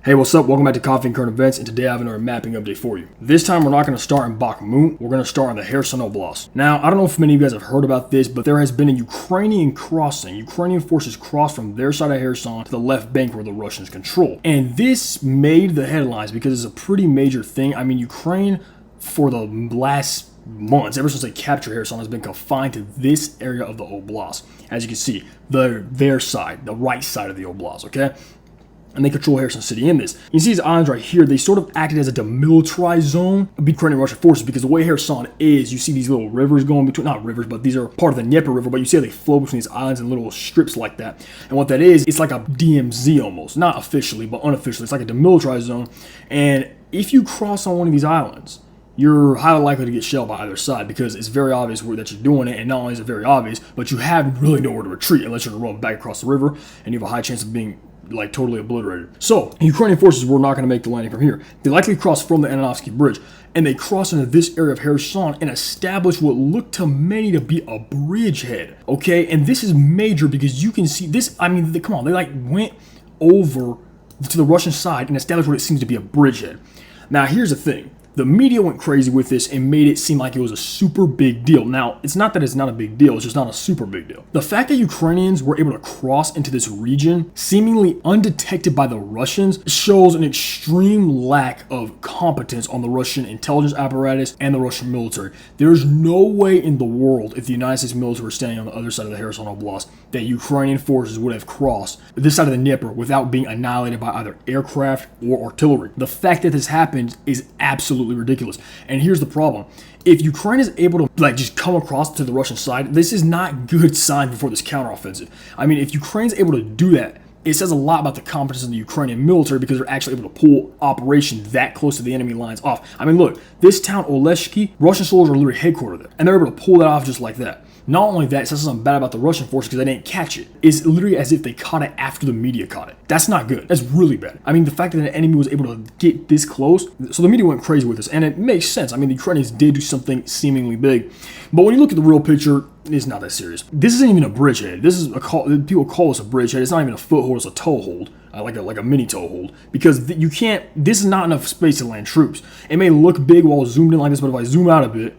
Hey, what's up? Welcome back to Coffee and Current Events, and today I have another mapping update for you. This time we're not going to start in Bakhmut, we're going to start in the Kherson Oblast. Now, I don't know if many of you guys have heard about this, but there has been a Ukrainian crossing. Ukrainian forces crossed from their side of Kherson to the left bank where the Russians control. And this made the headlines because it's a pretty major thing. I mean, Ukraine, for the last months, ever since they captured Kherson, has been confined to this area of the Oblast. As you can see, their side, the right side of the Oblast, okay? And they control Kherson City in this. You can see these islands right here, they sort of acted as a demilitarized zone of Ukrainian Russian forces because the way Kherson is, you see these little rivers going between, not rivers, but these are part of the Dnieper River, but you see how they flow between these islands in little strips like that. And what that is, it's like a DMZ almost. Not officially, but unofficially. It's like a demilitarized zone. And if you cross on one of these islands, you're highly likely to get shelled by either side because it's very obvious that you're doing it, and not only is it very obvious, but you have really nowhere to retreat unless you're going to run back across the river, and you have a high chance of being like totally obliterated. So Ukrainian forces were not going to make the landing from here. They likely crossed from the Ananovsky Bridge, and they crossed into this area of Kherson and established what looked to many to be a bridgehead. Okay, and this is major because you can see this. I mean, come on, they like went over to the Russian side and established what it seems to be a bridgehead. Now, here's the thing. The media went crazy with this and made it seem like it was a super big deal. Now, it's not that it's not a big deal, it's just not a super big deal. The fact that Ukrainians were able to cross into this region, seemingly undetected by the Russians, shows an extreme lack of competence on the Russian intelligence apparatus and the Russian military. There's no way in the world, if the United States military were standing on the other side of the Kherson Oblast, that Ukrainian forces would have crossed this side of the Dnieper without being annihilated by either aircraft or artillery. The fact that this happened is absolutely ridiculous. And here's the problem. If Ukraine is able to just come across to the Russian side, this is not good sign before this counteroffensive. I mean, if Ukraine's able to do that, it says a lot about the competence of the Ukrainian military because they're actually able to pull operations that close to the enemy lines off. I mean, look, this town Oleshki, Russian soldiers are literally headquartered there, and they're able to pull that off just like that. Not only that, it says something bad about the Russian forces because they didn't catch it. It's literally as if they caught it after the media caught it. That's not good. That's really bad. I mean, the fact that the enemy was able to get this close, so the media went crazy with this, and it makes sense. I mean, the Ukrainians did do something seemingly big, but when you look at the real picture, it's not that serious. This isn't even a bridgehead. This is people call this a bridgehead. It's not even a foothold. It's a toehold, like a mini toehold, because you can't. This is not enough space to land troops. It may look big while zoomed in like this, but if I zoom out a bit.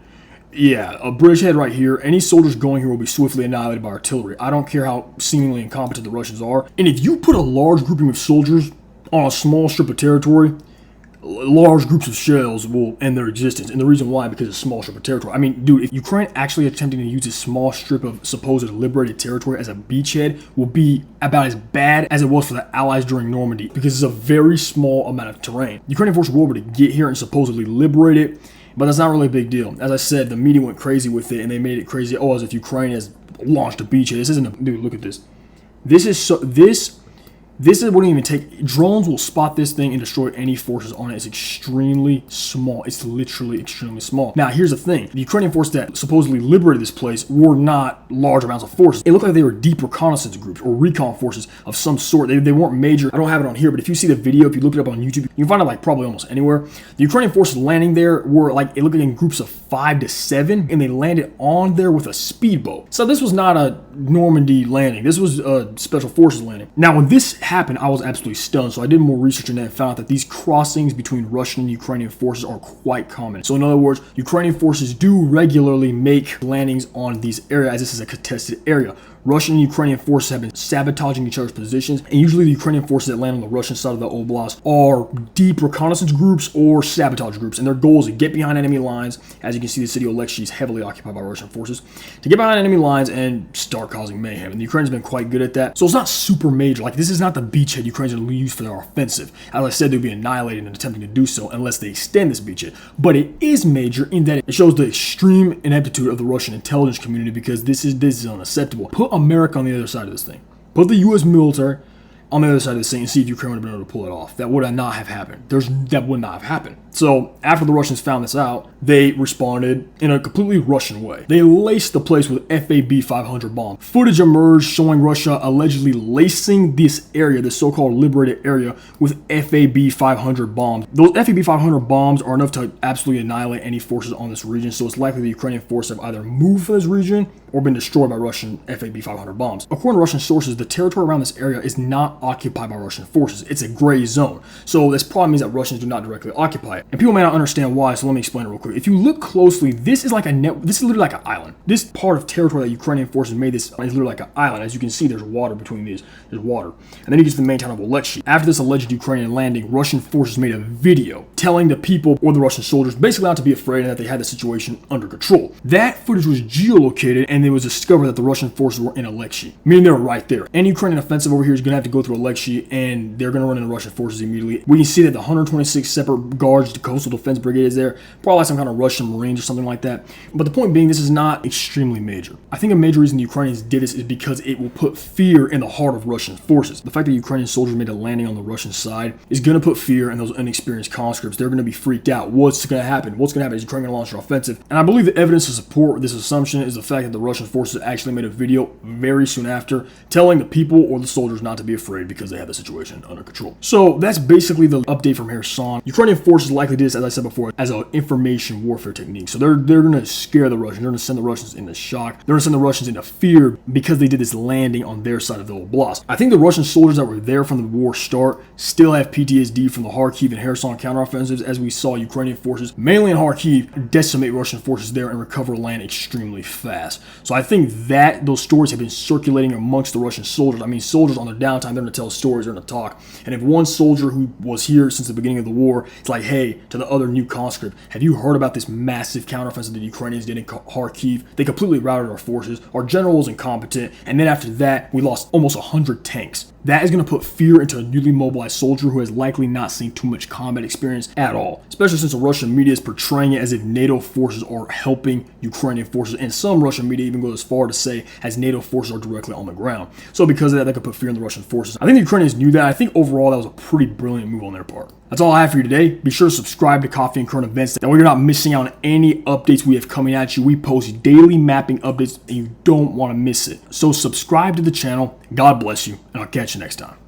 Yeah, a bridgehead right here. Any soldiers going here will be swiftly annihilated by artillery. I don't care how seemingly incompetent the Russians are. And if you put a large grouping of soldiers on a small strip of territory, large groups of shells will end their existence. And the reason why, because it's a small strip of territory. I mean, dude, if Ukraine actually attempting to use this small strip of supposed liberated territory as a beachhead will be about as bad as it was for the Allies during Normandy, because it's a very small amount of terrain. Ukrainian forces were able to get here and supposedly liberate it, but that's not really a big deal. As I said, the media went crazy with it, and they made it crazy. Oh, as if Ukraine has launched a beachhead. This isn't a dude. Look at this. This wouldn't even take. Drones will spot this thing and destroy any forces on it. It's extremely small. It's literally extremely small. Now, here's the thing. The Ukrainian forces that supposedly liberated this place were not large amounts of forces. It looked like they were deep reconnaissance groups or recon forces of some sort. They weren't major. I don't have it on here, but if you see the video, if you look it up on YouTube, you can find it probably almost anywhere. The Ukrainian forces landing there were it looked like in groups of 5 to 7, and they landed on there with a speedboat. So this was not a Normandy landing. This was a special forces landing. Now, when this happened, I was absolutely stunned. So I did more research on that and found out that these crossings between Russian and Ukrainian forces are quite common. So in other words, Ukrainian forces do regularly make landings on these areas as this is a contested area. Russian and Ukrainian forces have been sabotaging each other's positions, and usually the Ukrainian forces that land on the Russian side of the Oblast are deep reconnaissance groups or sabotage groups, and their goal is to get behind enemy lines. As you can see, the city of Oleshki is heavily occupied by Russian forces, to get behind enemy lines and start causing mayhem, and the Ukrainians have been quite good at that. So it's not super major. This is not the beachhead Ukrainians are going to use for their offensive. As I said, they'll be annihilated in attempting to do so unless they extend this beachhead, but it is major in that it shows the extreme ineptitude of the Russian intelligence community, because this is unacceptable. Put America on the other side of this thing. Put the U.S. military on the other side of this thing and see if Ukraine would have been able to pull it off. That would not have happened. That would not have happened. So after the Russians found this out, they responded in a completely Russian way. They laced the place with FAB-500 bombs. Footage emerged showing Russia allegedly lacing this area, this so-called liberated area, with FAB-500 bombs. Those FAB-500 bombs are enough to absolutely annihilate any forces on this region, so it's likely the Ukrainian forces have either moved from this region or been destroyed by Russian FAB-500 bombs. According to Russian sources, the territory around this area is not occupied by Russian forces. It's a gray zone. So this probably means that Russians do not directly occupy it. And people may not understand why, so let me explain it real quick. If you look closely, this is literally like an island. This part of territory that Ukrainian forces made this is literally like an island. As you can see, there's water between these. There's water. And then you get to the main town of Alexei. After this alleged Ukrainian landing, Russian forces made a video telling the people or the Russian soldiers basically not to be afraid and that they had the situation under control. That footage was geolocated and it was discovered that the Russian forces were in Alexei, meaning they were right there. Any Ukrainian offensive over here is going to have to go through Alexei and they're going to run into Russian forces immediately. We can see that the 126 separate guards, the coastal defense brigade is there, probably like some kind of Russian Marines or something like that. But the point being, this is not extremely major. I think a major reason the Ukrainians did this is because it will put fear in the heart of Russian forces. The fact that Ukrainian soldiers made a landing on the Russian side is going to put fear in those inexperienced conscripts. They're going to be freaked out. What's going to happen? What's going to happen? Is Ukraine going to launch an offensive? And I believe the evidence to support this assumption is the fact that the Russian forces actually made a video very soon after telling the people or the soldiers not to be afraid because they have the situation under control. So that's basically the update from Kherson. Ukrainian forces likely did this, as I said before, as an information warfare technique. So they're going to scare the Russians. They're going to send the Russians into shock. They're going to send the Russians into fear because they did this landing on their side of the Oblast. I think the Russian soldiers that were there from the war start still have PTSD from the Kharkiv and Kherson counteroffensives, as we saw Ukrainian forces, mainly in Kharkiv, decimate Russian forces there and recover land extremely fast. So I think that those stories have been circulating amongst the Russian soldiers. I mean, soldiers on their downtime, they're going to tell stories, they're going to talk. And if one soldier who was here since the beginning of the war, it's like, hey, to the other new conscript, have you heard about this massive counteroffensive the Ukrainians did in Kharkiv? They completely routed our forces. Our general was incompetent. And then after that, we lost almost 100 tanks. That is going to put fear into a newly mobilized soldier who has likely not seen too much combat experience at all, especially since the Russian media is portraying it as if NATO forces are helping Ukrainian forces, and some Russian media even goes as far to say as NATO forces are directly on the ground. So because of that could put fear in the Russian forces. I think the Ukrainians knew that. I think overall that was a pretty brilliant move on their part. That's all I have for you today. Be sure to subscribe to Coffee and Current Events. That way you're not missing out on any updates we have coming at you. We post daily mapping updates and you don't want to miss it. So subscribe to the channel. God bless you, and I'll catch you next time.